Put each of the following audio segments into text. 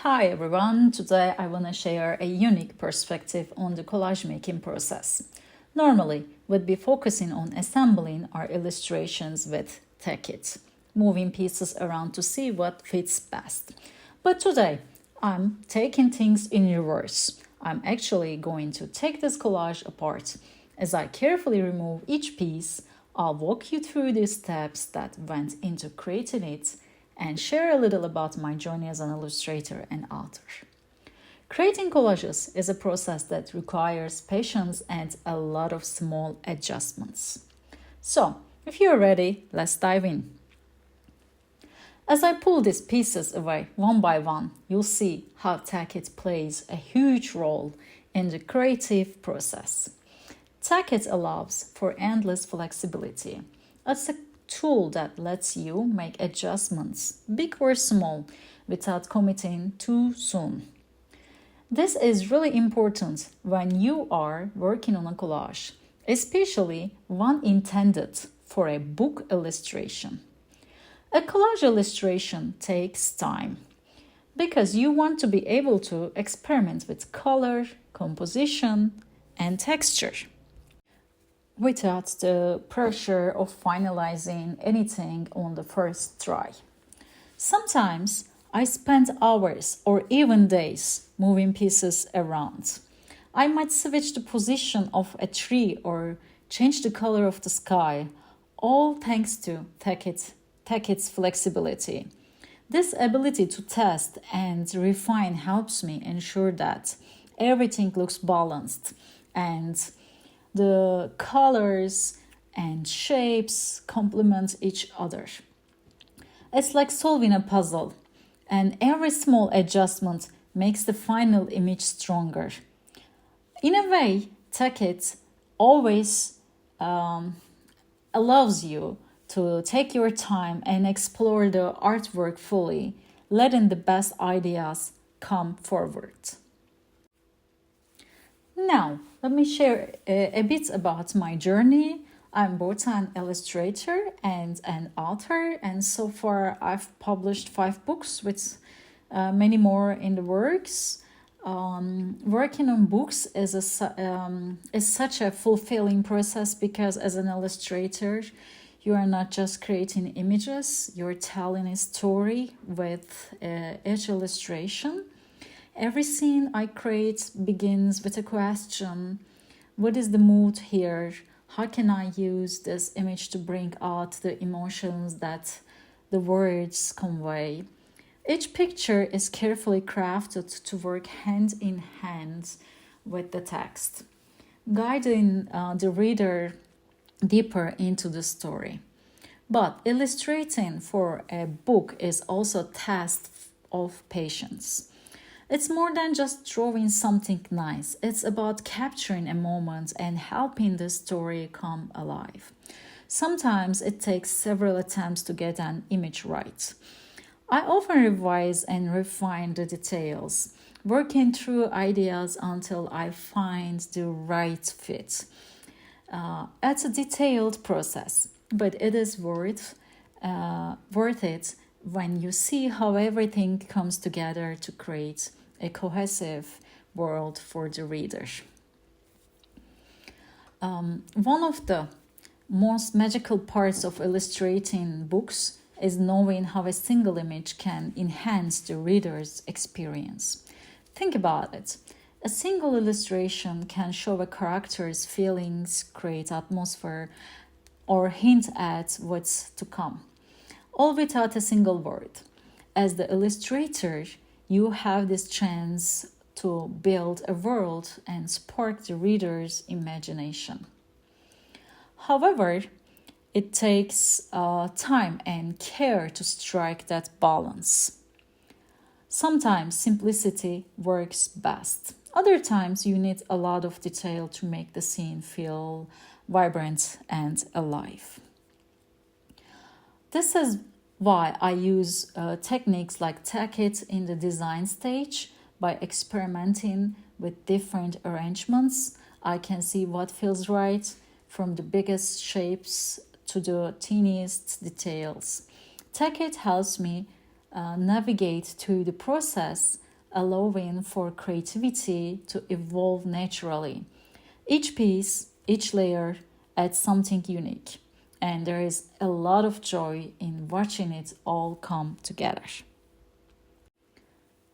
Hi everyone, today I want to share a unique perspective on the collage making process. Normally, we'd be focusing on assembling our illustrations with Tech-It, moving pieces around to see what fits best. But today, I'm taking things in reverse. I'm actually going to take this collage apart. As I carefully remove each piece, I'll walk you through the steps that went into creating it and share a little about my journey as an illustrator and author. Creating collages is a process that requires patience and a lot of small adjustments. So, if you're ready, let's dive in. As I pull these pieces away one by one, you'll see how Tech-It plays a huge role in the creative process. Tech-It allows for endless flexibility. It's a tool that lets you make adjustments, big or small, without committing too soon. This is really important when you are working on a collage, especially one intended for a book illustration. A collage illustration takes time because you want to be able to experiment with color, composition, and texture without the pressure of finalizing anything on the first try. Sometimes I spend hours or even days moving pieces around. I might switch the position of a tree or change the color of the sky, all thanks to Tech-It's flexibility. This ability to test and refine helps me ensure that everything looks balanced and the colors and shapes complement each other. It's like solving a puzzle, and every small adjustment makes the final image stronger. In a way, Tech-It always allows you to take your time and explore the artwork fully, letting the best ideas come forward. Now, let me share a bit about my journey. I'm both an illustrator and an author, and so far I've published 5 books with many more in the works. Working on books is such a fulfilling process because as an illustrator, you are not just creating images, you're telling a story with each illustration. Every scene I create begins with a question. What is the mood here? How can I use this image to bring out the emotions that the words convey? Each picture is carefully crafted to work hand in hand with the text, guiding the reader deeper into the story. But illustrating for a book is also a test of patience. It's more than just drawing something nice. It's about capturing a moment and helping the story come alive. Sometimes it takes several attempts to get an image right. I often revise and refine the details, working through ideas until I find the right fit. It's a detailed process, but it is worth it when you see how everything comes together to create a cohesive world for the reader. One of the most magical parts of illustrating books is knowing how a single image can enhance the reader's experience. Think about it. A single illustration can show a character's feelings, create atmosphere, or hint at what's to come, all without a single word. As the illustrator, you have this chance to build a world and spark the reader's imagination. However, it takes time and care to strike that balance. Sometimes simplicity works best. Other times you need a lot of detail to make the scene feel vibrant and alive. This is why I use techniques like Tech-It in the design stage. By experimenting with different arrangements, I can see what feels right, from the biggest shapes to the teeniest details. Tech-It helps me navigate through the process allowing for creativity to evolve naturally. Each piece, each layer adds something unique, and there is a lot of joy in watching it all come together.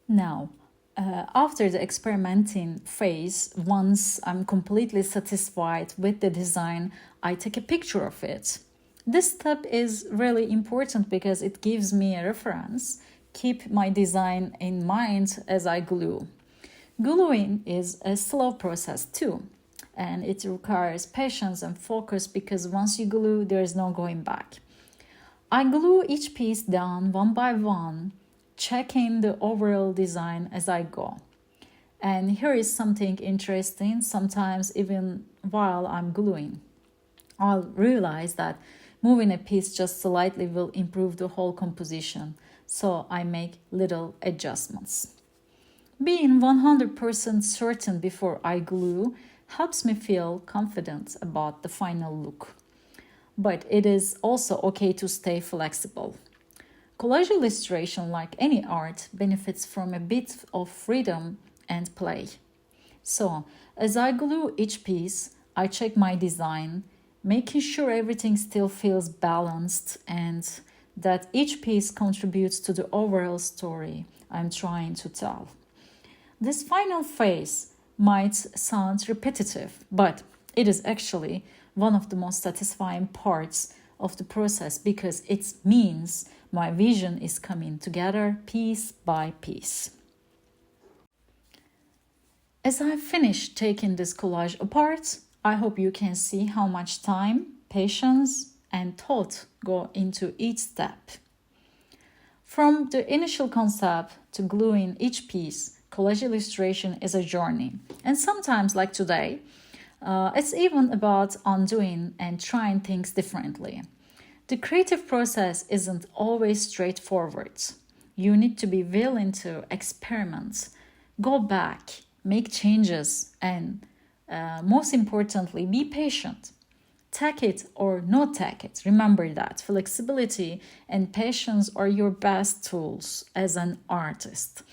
Now, after the experimenting phase, once I'm completely satisfied with the design, I take a picture of it. This step is really important because it gives me a reference, keep my design in mind as I glue. Gluing is a slow process too, and it requires patience and focus because once you glue, there is no going back. I glue each piece down one by one, checking the overall design as I go. And here is something interesting. Sometimes, even while I'm gluing, I'll realize that moving a piece just slightly will improve the whole composition, so I make little adjustments. Being 100% certain before I glue helps me feel confident about the final look. But it is also okay to stay flexible. Collage illustration, like any art, benefits from a bit of freedom and play. So, as I glue each piece, I check my design, making sure everything still feels balanced and that each piece contributes to the overall story I'm trying to tell. This final phase might sound repetitive, but it is actually one of the most satisfying parts of the process because it means my vision is coming together piece by piece. As I finish taking this collage apart, I hope you can see how much time, patience, and thought go into each step. From the initial concept to gluing each piece, collage illustration is a journey. And sometimes, like today, it's even about undoing and trying things differently. The creative process isn't always straightforward. You need to be willing to experiment, go back, make changes, and most importantly, be patient. Take it or not take it. Remember that flexibility and patience are your best tools as an artist.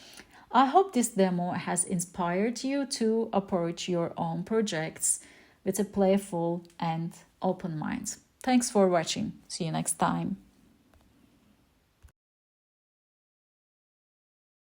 I hope this demo has inspired you to approach your own projects with a playful and open mind. Thanks for watching. See you next time.